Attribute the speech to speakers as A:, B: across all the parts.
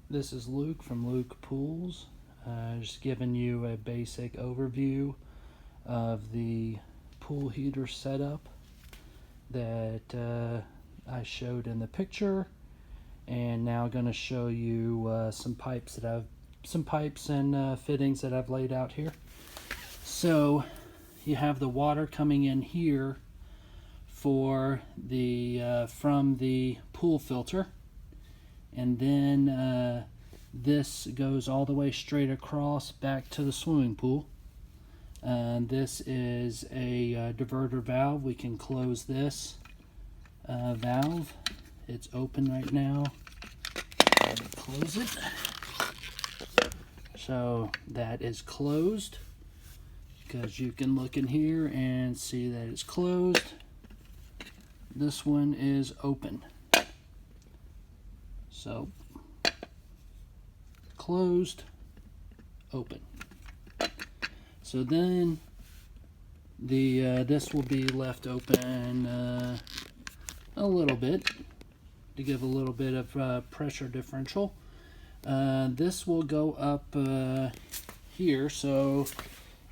A: This is Luke from Luke Pools, just giving you a basic overview of the pool heater setup that I showed in the picture, and now going to show you some pipes and fittings that I've laid out here. So you have the water coming in here for the from the pool filter. And then this goes all the way straight across back to the swimming pool. This is a diverter valve. We can close this valve. It's open right now. Close it. So that is closed, because you can look in here and see that it's closed. This one is open. So, closed, open. So then this will be left open a little bit to give a little bit of pressure differential. This will go up here, so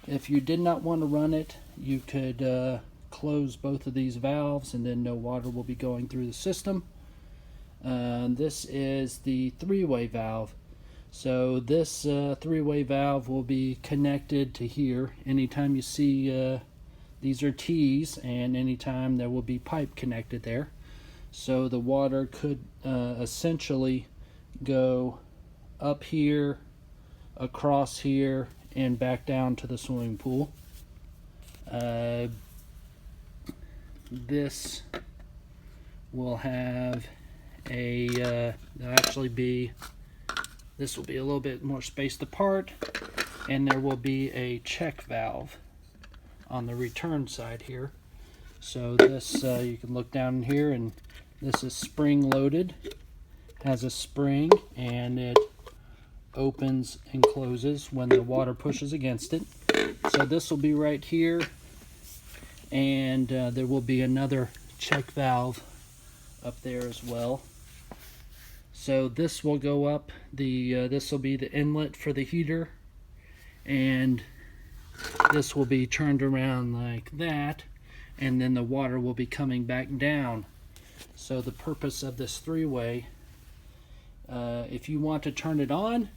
A: if you did not want to run it, you could close both of these valves, and then no water will be going through the system. This is the three-way valve. So this three-way valve will be connected to here. Anytime you see these are T's, and anytime there will be pipe connected there. So the water could essentially go up here, across here, and back down to the swimming pool. This will have this will be a little bit more spaced apart, and there will be a check valve on the return side here. So this you can look down here, and this is spring loaded, has a spring, and it opens and closes when the water pushes against it. So this will be right here, and there will be another check valve up there as well. So this will go up, this will be the inlet for the heater, and this will be turned around like that, and then the water will be coming back down. So the purpose of this three-way, if you want to turn it on,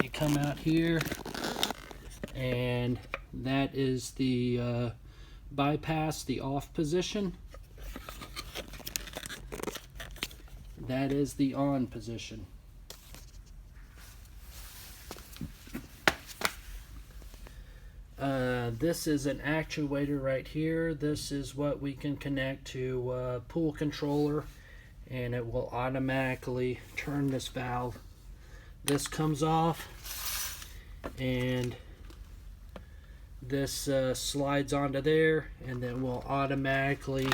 A: you come out here, and that is the bypass, the off position. That is the on position. This is an actuator right here. This is what we can connect to pool controller, and it will automatically turn this valve. This comes off, and this slides onto there, and then will automatically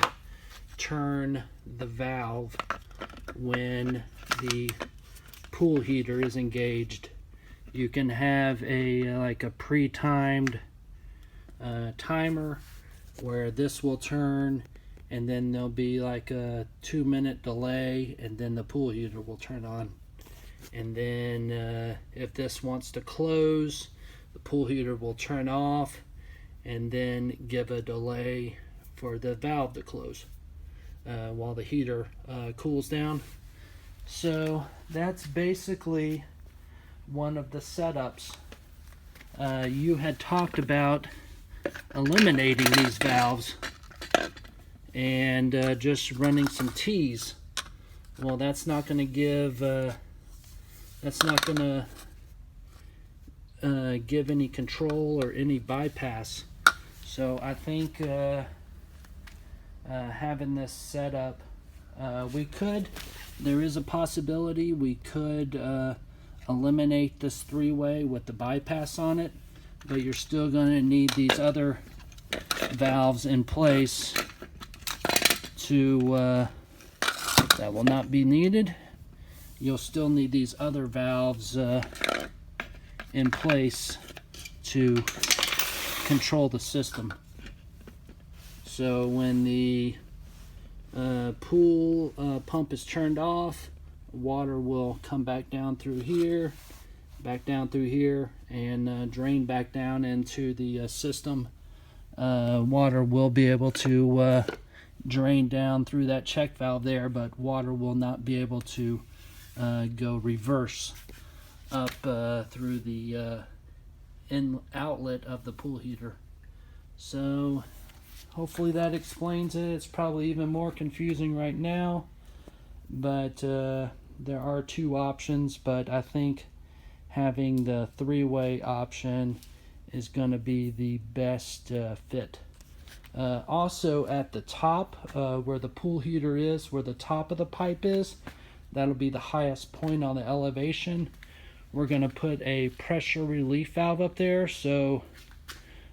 A: turn the valve when the pool heater is engaged. You can have like a pre-timed timer where this will turn, and then there'll be like a 2-minute delay, and then the pool heater will turn on. And then if this wants to close, the pool heater will turn off, and then give a delay for the valve to close while the heater cools down. So that's basically one of the setups. You had talked about eliminating these valves and just running some T's. Well, that's not going to give give any control or any bypass. So I think having this set up, there is a possibility we could eliminate this three-way with the bypass on it, but you're still going to need these other valves in place to that will not be needed. You'll still need these other valves in place to control the system. So when the pool pump is turned off, water will come back down through here, and drain back down into the system. Water will be able to drain down through that check valve there, but water will not be able to go reverse up through the in outlet of the pool heater. So hopefully that explains it. It's probably even more confusing right now, but there are two options, but I think having the three-way option is going to be the best fit. Also at the top, where the pool heater is, where the top of the pipe is, that'll be the highest point on the elevation. We're going to put a pressure relief valve up there, so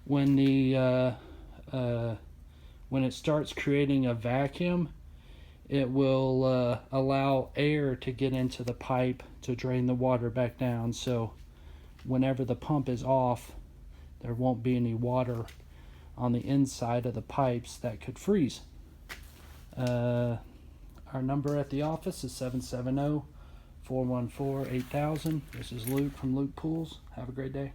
A: when the when it starts creating a vacuum, it will allow air to get into the pipe to drain the water back down. So whenever the pump is off, there won't be any water on the inside of the pipes that could freeze. Our number at the office is 770-414-8000. This is Luke from Luke Pools. Have a great day.